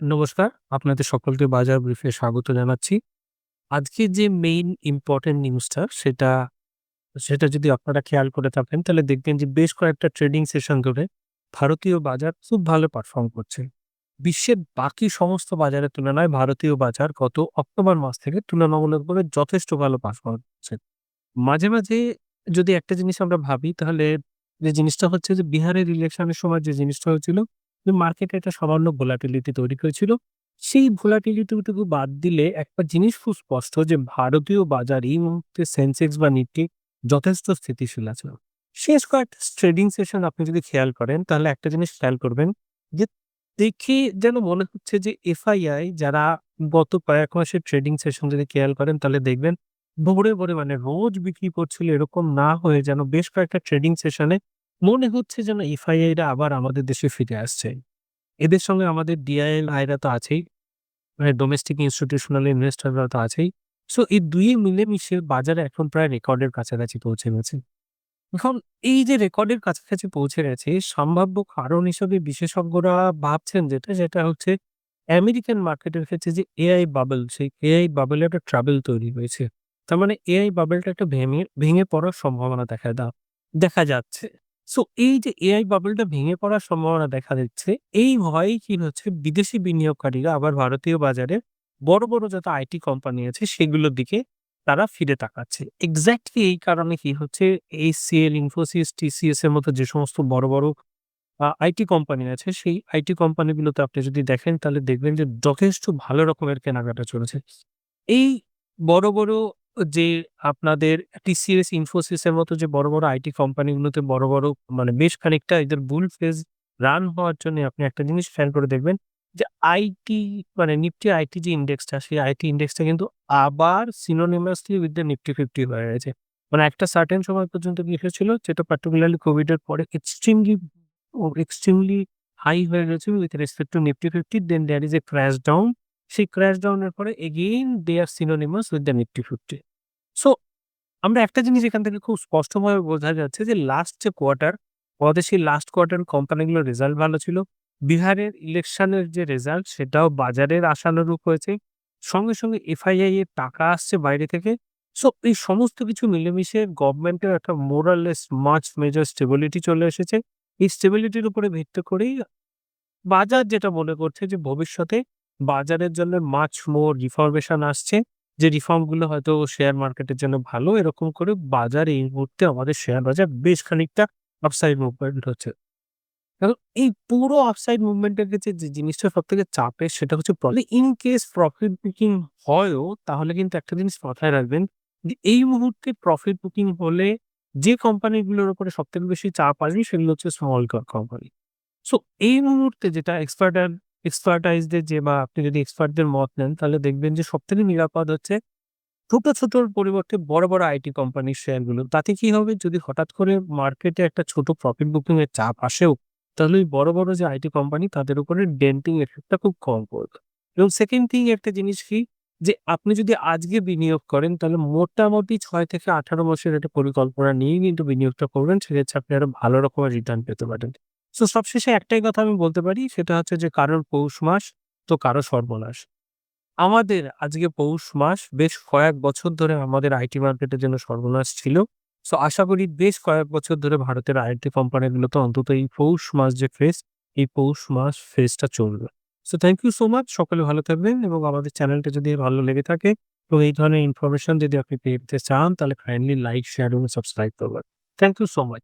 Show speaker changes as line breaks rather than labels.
নমস্কার, আপনাদের সকলকে বাজার ব্রিফে স্বাগত জানাচ্ছি। আজকে যে মেইন ইম্পোর্টেন্ট নিউজটা সেটা সেটা যদি আপনারা খেয়াল করে থাকেন তাহলে দেখবেন যে বেশ কয়েকটা ট্রেডিং সেশন ধরে ভারতীয় বাজার খুব ভালো পারফর্ম করছে। বিশ্বের বাকি সমস্ত বাজারের তুলনায় ভারতীয় বাজার গত অক্টোবর মাস থেকে তুলনামূলকভাবে যথেষ্ট ভালো পারফর্ম করছে। মাঝে, মাঝে যদি একটা জিনিস আমরা ভাবি তাহলে যে জিনিসটা হচ্ছে যে বিহারের ইলেকশনের সময় যে জিনিসটা হয়েছিল যে মার্কেটে একটা সামান্য ভোলাটিলিটি তৈরি হয়েছিল। সেই ভোলাটিলিটি টুকু বাদ দিলে একটা জিনিস খুব স্পষ্ট যে ভারতীয় বাজার এই মুহূর্তে সেনসেক্স বা নিফটি যথেষ্ট স্থিতিশীল আছে। শেষ কয়েকটা ট্রেডিং সেশন আপনি যদি খেয়াল করেন তাহলে একটা জিনিস খেয়াল করবেন যে দেখে যেন মনে হচ্ছে যে এফআইআই যারা গত কয়েক মাসের ট্রেডিং সেশন যদি খেয়াল করেন তাহলে দেখবেন ভোরে, ভোরে মানে রোজ বিক্রি করছিল এরকম না হয়ে যেন বেশ কয়েকটা ট্রেডিং সেশনে মনে হচ্ছে যেন এফআইআই রা আবার আমাদের দেশে ফিরে আসছে। এদের সঙ্গে আমাদের ডিআইএল রা তো আছেই, মানে ডোমেস্টিক ইনস্টিটিউশনাল ইনভেস্টররা তো আছেই। সো এই ২ মিলেমিশে বাজারে এখন প্রায় রেকর্ডের কাছাকাছি পৌঁছে গেছে। এখন এই যে রেকর্ডের কাছাকাছি পৌঁছে গেছে সম্ভাব্য কারণ হিসেবে বিশেষজ্ঞরা ভাবছেন যেটা হচ্ছে আমেরিকান মার্কেটের ক্ষেত্রে যে এআই বাবল, সেই এআই বাবলে একটা ট্রাবল তৈরি হয়েছে। তার মানে এআই বাবলটা একটা ভেঙে পড়ার সম্ভাবনা দেখা যাচ্ছে। সো এই যে এআই বাবলটা ভেঙে পড়ার সম্ভাবনা দেখা দিচ্ছে, এই ভয়েই কি হচ্ছে বিদেশি বিনিয়োগকারীরা আবার ভারতীয় বাজারে বড়, বড় যত আইটি কোম্পানি আছে সেগুলোর দিকে তারা ফিরে তাকাচ্ছে। এক্সাক্টলি এই কারণে কি হচ্ছে HCL, Infosys, TCS এর মতো যে সমস্ত বড়, বড় আইটি কোম্পানি আছে সেই আইটি কোম্পানিগুলোতে আপনি যদি দেখেন তাহলে দেখবেন যে যথেষ্ট ভালো রকমের কেনাকাটা চলেছে। এই বড়, বড় যে আপনাদের TCS, Infosys এর মতো যে বড়, বড় আইটি কোম্পানিগুলোতে বড়, বড় মানে বেশ খানিকটা এদের বুল ফেজ রান হওয়ার জন্য আপনি একটা জিনিস খেয়াল করে দেখবেন যে আইটি মানে নিফটি আইটি যে ইন্ডেক্সটা সেই আইটি ইন্ডেক্সটা কিন্তু আবার সিনোনিমাসলি উইথ দ্য নিফটি 50 হয়ে গেছে। মানে একটা সার্টেন সময় পর্যন্ত কি হয়েছিল যেটা পার্টিকুলারলি কোভিড এর পরে এক্সট্রিমলি হাই হয়ে গেছে with respect to Nifty 50 then there is a crash down. সেই ক্র্যাশ ডাউন এর পরে again they are synonymous with the Nifty 50। So আমরা একটা জিনিস এখান থেকে খুব স্পষ্টভাবে বোঝা যাচ্ছে যে লাস্ট যে কোয়ার্টার, আমাদের সেই লাস্ট কোয়ার্টার কোম্পানিগুলোর রেজাল্ট ভালো ছিল। বিহারের ইলেকশনের যে রেজাল্ট সেটাও বাজারের আশানুরূপ হয়েছে। সঙ্গে, সঙ্গে এফআইআই এর টাকা আসছে বাইরে থেকে। সো এই সমস্ত কিছু মিলেমিশে গভর্নমেন্টের একটা more or less much major stability চলে এসেছে। এই স্টেবিলিটির উপরে ভিত্তি করেই বাজার যেটা মনে করছে যে ভবিষ্যতে বাজারের জন্য মাচ মোর রিফরমেশন আসছে। যে রিফর্ম গুলো হয়তো শেয়ার মার্কেটের জন্য ভালো। এরকম করে বাজার এই মুহূর্তে আমাদের শেয়ার বাজার বেশ খানিকটা আপসাইড মুভমেন্ট হচ্ছে। কারণ এই পুরো আপসাইড মুভমেন্ট এর ক্ষেত্রে যে জিনিসটা সবথেকে চাপের সেটা হচ্ছে ইন কেস প্রফিট বুকিং হয়ও তাহলে কিন্তু একটা জিনিস মাথায় রাখবেন যে এই মুহূর্তে প্রফিট বুকিং হলে যে কোম্পানিগুলোর উপরে সবথেকে বেশি চাপ আসবে সেগুলো হচ্ছে স্মল ক্যাপ কোম্পানি। সো এই মুহূর্তে যেটা এক্সপার্টাইজদের যে বা আপনি যদি এক্সপার্টদের মত নেন তাহলে দেখবেন যে সবথেকে নিরাপদ হচ্ছে ছোটর পরিবর্তে বড়, বড় আইটি কোম্পানির শেয়ারগুলো। তাতে কি হবে যদি হঠাৎ করে মার্কেটে একটা ছোট প্রফিট বুকিং এর চাপ আসেও তাহলে ওই বড়, বড় যে আইটি কোম্পানি তাদের উপরে ডেন্টিং এফেক্টটা খুব কম পড়বে। এবং সেকেন্ড থিং একটা জিনিস কি যে আপনি যদি আজকে বিনিয়োগ করেন তাহলে মোটামুটি ৬ থেকে ১৮ মাসের একটা পরিকল্পনা নিয়েই কিন্তু বিনিয়োগটা করবেন। সেক্ষেত্রে আপনি আরো ভালো রকমের রিটার্ন পেতে পারেন। সো সবশেষে একটাই কথা আমি বলতে পারি সেটা হচ্ছে যে কারোর পৌষ মাস তো কারো সর্বনাশ। আমাদের আজকে পৌষ মাস বেশ কয়েক বছর ধরে আমাদের আইটি মার্কেটের জন্য সর্বনাশ ছিল। সো আশা করি বেশ কয়েক বছর ধরে ভারতের আইটি কোম্পানিগুলোতে অন্তত এই পৌষ মাস যে ফেজ, এই পৌষ মাস ফেজটা চলবে। So thank you so much. সকলে ভালো থাকবেন এবং আমাদের চ্যানেলটা যদি ভালো লেগে থাকে এবং এই ধরনের ইনফরমেশন যদি আপনি পেতে চান তাহলে কাইন্ডলি লাইক, শেয়ার এবং সাবস্ক্রাইব করবেন। Thank you so much.